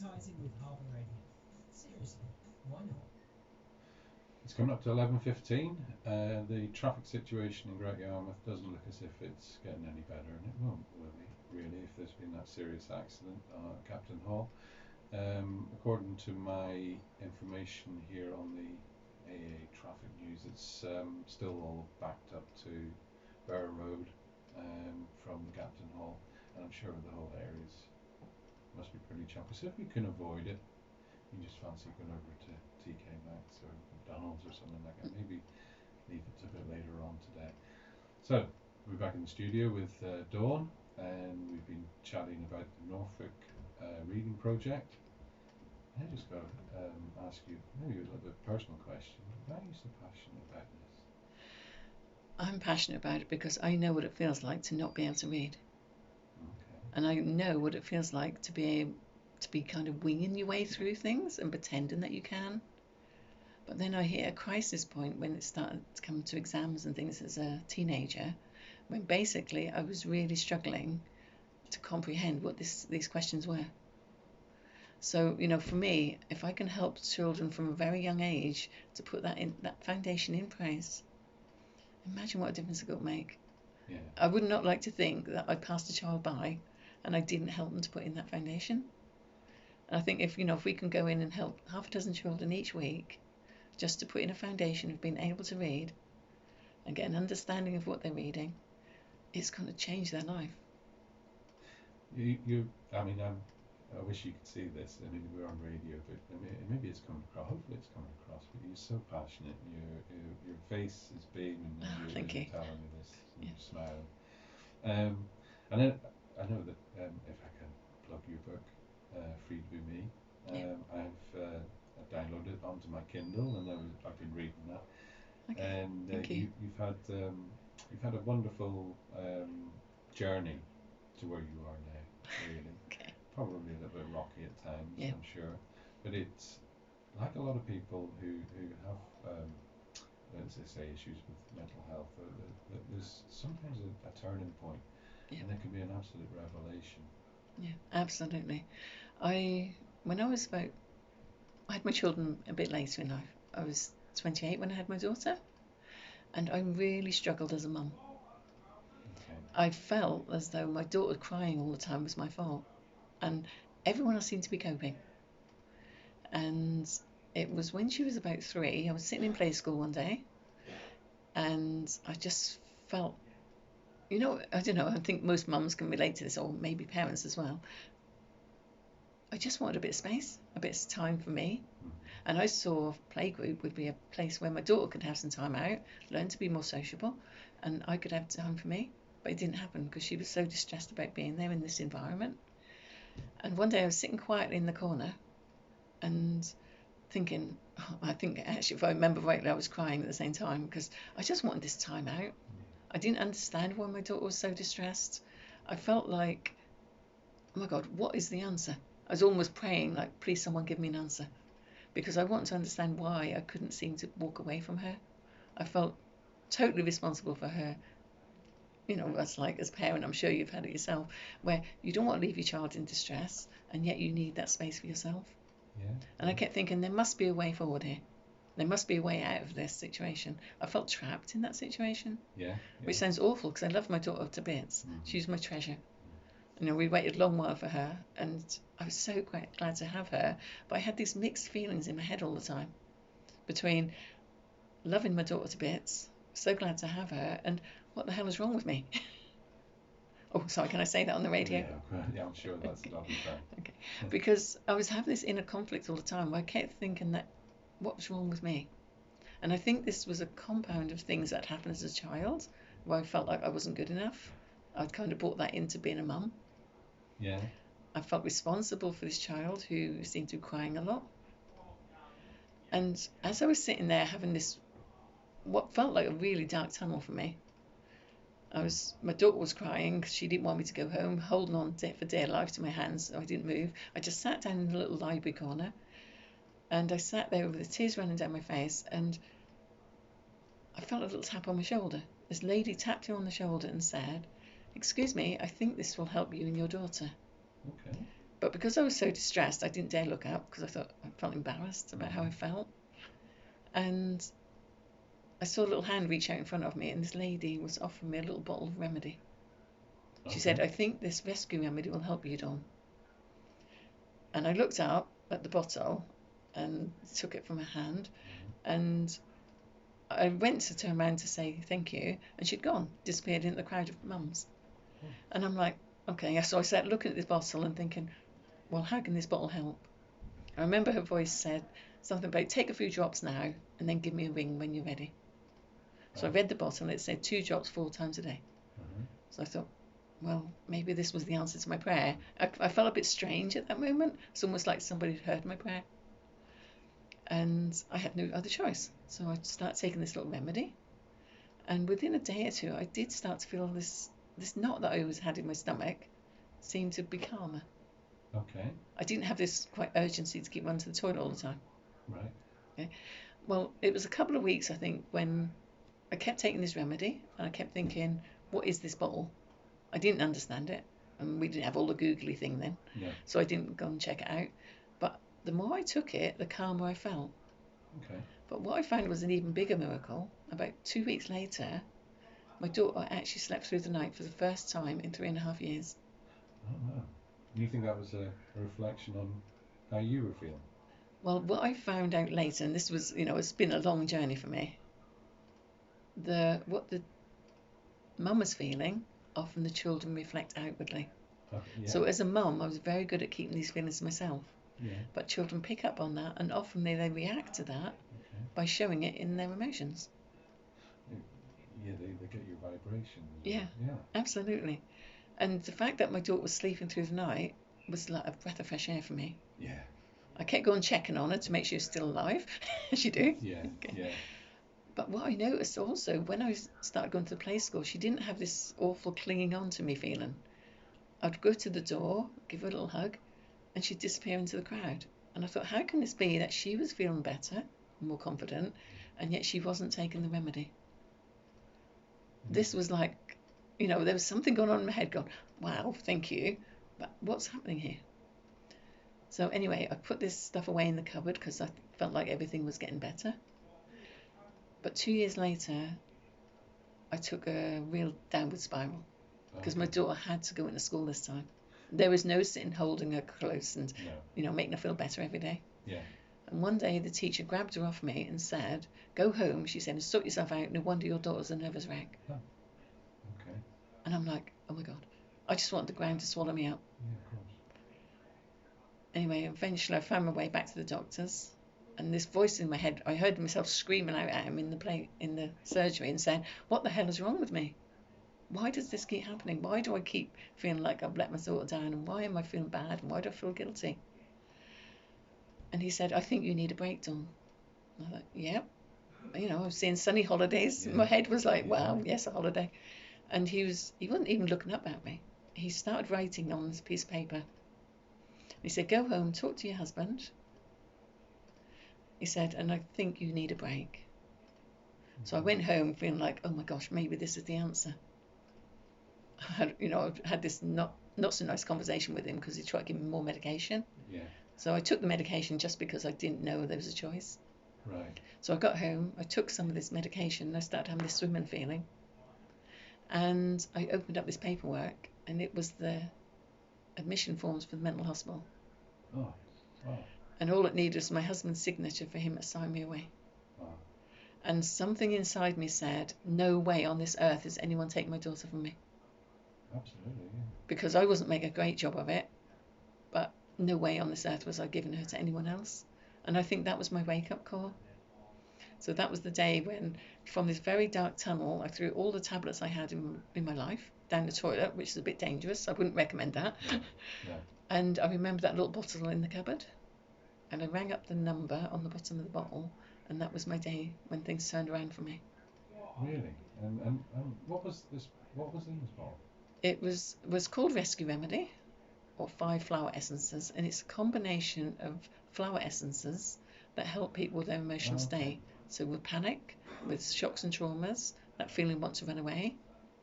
advertising with Harbour Radio. Seriously, why not? It's coming up to 11:15. The traffic situation in Great Yarmouth doesn't look as if it's getting any better, and it won't, will it, really, if there's been that serious accident at Captain Hall. According to my information here on the AA traffic news, it's still all backed up to Burr Road from the Captain Hall, and I'm sure the whole area must be pretty choppy. So if we can avoid it, you just fancy going over to TK Maxx or McDonald's or something like that. Maybe leave it a bit later on today. So we're back in the studio with Dawn, and we've been chatting about the Norfolk reading project. I just got to ask you maybe a little bit personal question. Why are you so passionate about this? I'm passionate about it because I know what it feels like to not be able to read. Okay. And I know what it feels like to be kind of winging your way through things and pretending that you can. But then I hit a crisis point when it started to come to exams and things as a teenager, when basically I was really struggling to comprehend what these questions were. So, for me, if I can help children from a very young age to put that foundation in place, imagine what a difference it could make. Yeah. I would not like to think that I passed a child by and I didn't help them to put in that foundation. And I think if we can go in and help half a dozen children each week just to put in a foundation of being able to read and get an understanding of what they're reading, it's going to change their life. I wish you could see this. I mean, we're on radio, but maybe it's coming across. Hopefully, it's coming across. But you're so passionate. Your face is beaming when you're telling me this. And you're smiling. And then I know that if I can plug your book, Free to Be Me, I've downloaded it onto my Kindle, and I've been reading that. Okay. And Thank you. you've had a wonderful journey to where you are now. Really. Okay. Probably a little bit rocky at times, Yeah. I'm sure, but it's like a lot of people who have, let's say, issues with mental health. There's sometimes a turning point, and there can be an absolute revelation. Yeah, absolutely. I had my children a bit later in life. I was 28 when I had my daughter, and I really struggled as a mum. Okay. I felt as though my daughter crying all the time was my fault, and everyone else seemed to be coping. And it was when she was about 3, I was sitting in play school one day, and I just felt, I don't know, I think most mums can relate to this, or maybe parents as well. I just wanted a bit of space, a bit of time for me. And I saw playgroup would be a place where my daughter could have some time out, learn to be more sociable, and I could have time for me. But it didn't happen because she was so distressed about being there in this environment. And one day I was sitting quietly in the corner and thinking, I think actually if I remember rightly, I was crying at the same time because I just wanted this time out. I didn't understand why my daughter was so distressed. I felt like, oh my God, what is the answer? I was almost praying, like, please someone give me an answer. Because I wanted to understand why I couldn't seem to walk away from her. I felt totally responsible for her. That's like as a parent, I'm sure you've had it yourself, where you don't want to leave your child in distress, and yet you need that space for yourself. Yeah. And I kept thinking, there must be a way forward here. There must be a way out of this situation. I felt trapped in that situation. Yeah. Which sounds awful because I love my daughter to bits. Mm-hmm. She's my treasure. We waited a long while for her, and I was so glad to have her. But I had these mixed feelings in my head all the time between loving my daughter to bits, so glad to have her, and what the hell is wrong with me? Oh, sorry, can I say that on the radio? Yeah, I'm sure that's not fine. Okay, because I was having this inner conflict all the time where I kept thinking that what was wrong with me? And I think this was a compound of things that happened as a child where I felt like I wasn't good enough. I'd kind of brought that into being a mum. Yeah. I felt responsible for this child who seemed to be crying a lot. And as I was sitting there having this, what felt like a really dark tunnel for me, my daughter was crying because she didn't want me to go home, holding on for dear life to my hands, so I didn't move. I just sat down in a little library corner, and I sat there with the tears running down my face, and I felt a little tap on my shoulder. This lady tapped me on the shoulder and said, "Excuse me, I think this will help you and your daughter." Okay. But because I was so distressed, I didn't dare look up because I felt embarrassed about how I felt. And I saw a little hand reach out in front of me, and this lady was offering me a little bottle of remedy. She said, I think this rescue remedy will help you, Dawn. And I looked up at the bottle and took it from her hand, and I went to turn around to say thank you, and she'd gone, disappeared into the crowd of mums. And I'm like, okay. So I sat looking at this bottle and thinking, well, how can this bottle help? I remember her voice said something about take a few drops now and then give me a ring when you're ready. So I read the bottle and it said 2 drops 4 times a day. So I thought, well, maybe this was the answer to my prayer. I felt a bit strange at that moment. It's almost like somebody had heard my prayer. And I had no other choice. So I started taking this little remedy. And within a day or two, I did start to feel this knot that I always had in my stomach seemed to be calmer. Okay. I didn't have this quite urgency to keep running to the toilet all the time. Right. Okay. Well, it was a couple of weeks, I think, when I kept taking this remedy and I kept thinking, what is this bottle? I didn't understand it. And we didn't have all the googly thing then. Yeah. So I didn't go and check it out. But the more I took it, the calmer I felt. Okay. But what I found was an even bigger miracle. About 2 weeks later, my daughter actually slept through the night for the first time in 3.5 years. Oh, wow. Do you think that was a reflection on how you were feeling? Well, what I found out later, and this was, it's been a long journey for me, what the mum was feeling, often the children reflect outwardly. Okay, yeah. So as a mum, I was very good at keeping these feelings to myself. Yeah. But children pick up on that, and often they react to that by showing it in their emotions. Yeah, they get your vibrations. Yeah, absolutely. And the fact that my daughter was sleeping through the night was like a breath of fresh air for me. Yeah. I kept going checking on her to make sure she was still alive, as you do. Yeah, Okay. yeah. But what I noticed also, when I started going to the play school, she didn't have this awful clinging on to me feeling. I'd go to the door, give her a little hug, and she'd disappear into the crowd. And I thought, how can this be that she was feeling better, more confident, and yet she wasn't taking the remedy? This was like, there was something going on in my head going, wow, thank you, but what's happening here? So anyway, I put this stuff away in the cupboard because I felt like everything was getting better. But 2 years later, I took a real downward spiral because my daughter had to go into school this time. There was no sitting holding her close and, making her feel better every day. Yeah. And one day the teacher grabbed her off me and said, go home, she said, and sort yourself out. No wonder your daughter's a nervous wreck. Oh. Okay. And I'm like, oh my God. I just wanted the ground to swallow me up. Yeah, of course. Anyway, eventually I found my way back to the doctors. And this voice in my head, I heard myself screaming out at him in the surgery and saying, what the hell is wrong with me? Why does this keep happening? Why do I keep feeling like I've let my daughter down? And why am I feeling bad? And why do I feel guilty? And he said, I think you need a break, Dawn. I thought, yep. I was seeing sunny holidays. Yeah. My head was like, wow, yes, a holiday. And he wasn't even looking up at me. He started writing on this piece of paper. He said, go home, talk to your husband. He said, and I think you need a break. So I went home feeling like, oh my gosh, maybe this is the answer. I had this not so nice conversation with him because he tried to give me more medication. Yeah. So I took the medication just because I didn't know there was a choice. Right. So I got home, I took some of this medication, and I started having this swimming feeling. And I opened up this paperwork, and it was the admission forms for the mental hospital. Oh. Wow. And all it needed was my husband's signature for him to sign me away. Wow. And something inside me said, no way on this earth is anyone taking my daughter from me. Absolutely, yeah. Because I wasn't making a great job of it, but no way on this earth was I giving her to anyone else. And I think that was my wake-up call. So that was the day when, from this very dark tunnel, I threw all the tablets I had in my life down the toilet, which is a bit dangerous. I wouldn't recommend that. Yeah. Yeah. And I remember that little bottle in the cupboard. And I rang up the number on the bottom of the bottle, and that was my day when things turned around for me. Really? And what was in this bottle? It was called Rescue Remedy, or 5 flower essences, and it's a combination of flower essences that help people with their emotional state. So with panic, with shocks and traumas, that feeling want to run away,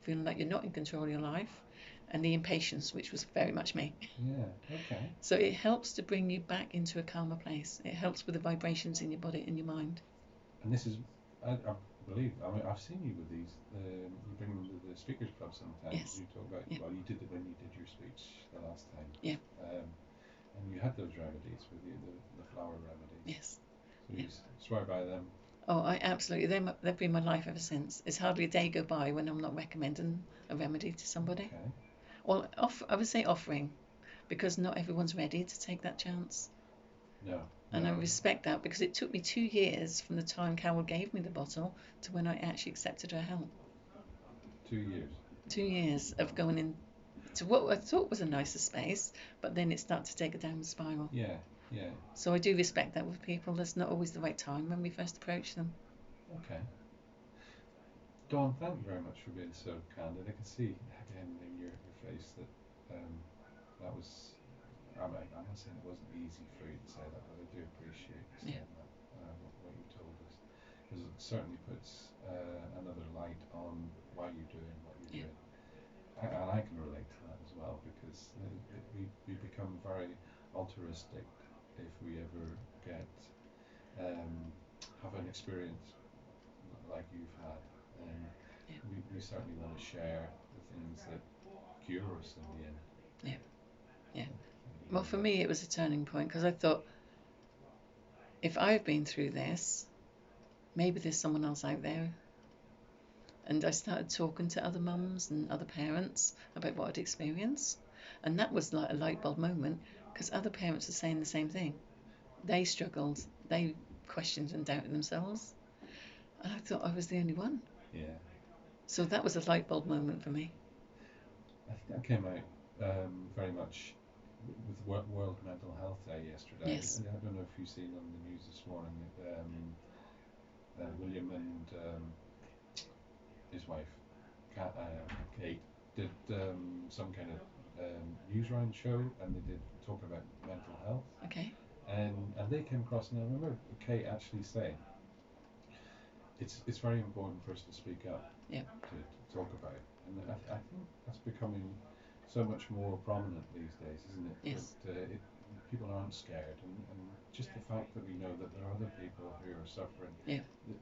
feeling like you're not in control of your life, and the impatience, which was very much me. Yeah. Okay. So it helps to bring you back into a calmer place. It helps with the vibrations in your body and your mind. And this is, I believe, I mean, I've seen you with these. You bring them to the speakers club sometimes. Yes. You talk about. Yeah. Well, you did it when you did your speech the last time. Yeah. And you had those remedies with you, the flower remedies. Yes. So you swear by them. Oh, I absolutely. They've been my life ever since. It's hardly a day go by when I'm not recommending a remedy to somebody. Okay. Well, I would say offering, because not everyone's ready to take that chance. No. And I respect that, because it took me 2 years from the time Carol gave me the bottle to when I actually accepted her help. 2 years. 2 years of going in to what I thought was a nicer space, but then it started to take a downward spiral. Yeah. Yeah. So I do respect that with people. That's not always the right time when we first approach them. Okay. Dawn, thank you very much for being so candid. I can see again in your face that that was. I'm not saying it wasn't easy for you to say that, but I do appreciate you saying that, what you told us, because it certainly puts another light on why you're doing what you're doing. And I can relate to that as well, because we become very altruistic if we ever get have an experience like you've had. We certainly want to share the things that cure us in the end. Yeah. Well, for me, it was a turning point, because I thought, if I've been through this, maybe there's someone else out there. And I started talking to other mums and other parents about what I'd experienced. And that was like a light bulb moment, because other parents are saying the same thing. They struggled, they questioned and doubted themselves. And I thought I was the only one. Yeah. So that was a light bulb moment for me. I think that came out very much with World Mental Health Day yesterday. Yes. I don't know if you've seen on the news this morning William and his wife Kate did some kind of news round show, and they did talk about mental health. Okay. And they came across, and I remember Kate actually saying, it's very important for us to speak up, Yeah. to talk about it. And I think that's becoming so much more prominent these days, isn't it? Yes. That people aren't scared, and just the fact that we know that there are other people who are suffering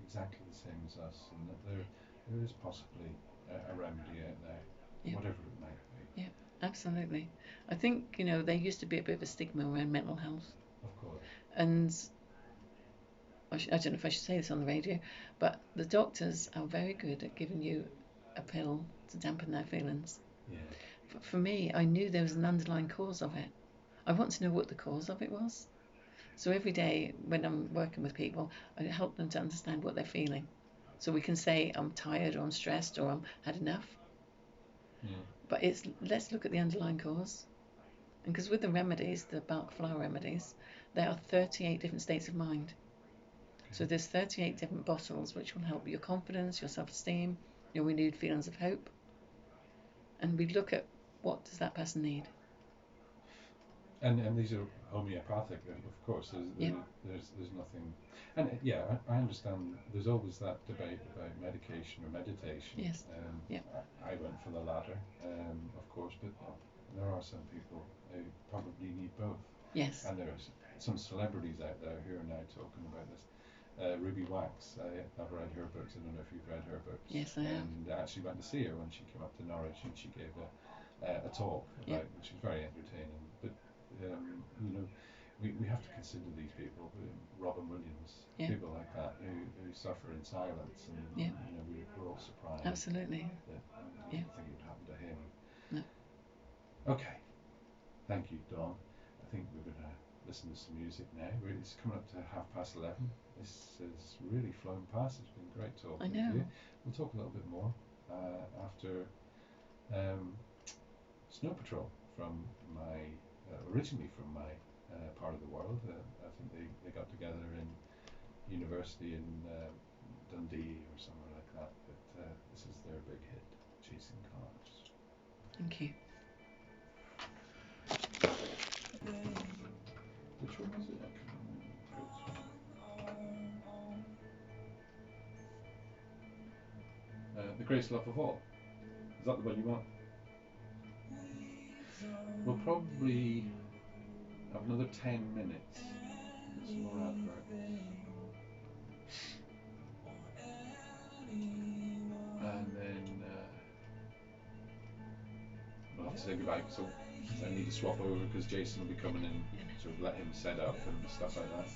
exactly the same as us, and that there is possibly a remedy out there, whatever it might be. Yeah, absolutely. I think, there used to be a bit of a stigma around mental health. Of course. And I don't know if I should say this on the radio, but the doctors are very good at giving you a pill to dampen their feelings. Yeah. For me, I knew there was an underlying cause of it. I want to know what the cause of it was. So every day when I'm working with people, I help them to understand what they're feeling. So we can say, I'm tired, or I'm stressed, or I'm had enough. Yeah. But let's look at the underlying cause. And because with the remedies, the Bach flower remedies, there are 38 different states of mind. So there's 38 different bottles which will help your confidence, your self-esteem, your renewed feelings of hope. And we look at, what does that person need? And these are homeopathic, of course. There's nothing, and I understand. There's always that debate about medication or meditation. Yes. I went for the latter, of course, but there are some people who probably need both. Yes. And there's some celebrities out there who are now talking about this. Ruby Wax, I've read her books. I don't know if you've read her books. Yes, I have. And I actually went to see her when she came up to Norwich, and she gave a talk about, which was very entertaining. But we have to consider these people, Robin Williams, people like that who suffer in silence, and we're all surprised. Absolutely. That I don't think it would happen to him. No. Okay, thank you, Dawn. I think we're going to listen to some music now. It's coming up to 11:30. This has really flown past. It's been great talking to you. We'll talk a little bit more after Snow Patrol from originally from my part of the world. I think they got together in university in Dundee or somewhere like that. But this is their big hit, Chasing Cars. Thank you. Which one was it? I can't remember. The Greatest Love of All. Is that the one you want? We'll probably have another 10 minutes. There's some more adverts. And then we'll have to say goodbye. So I need to swap over because Jason will be coming in, sort of let him set up and stuff like that.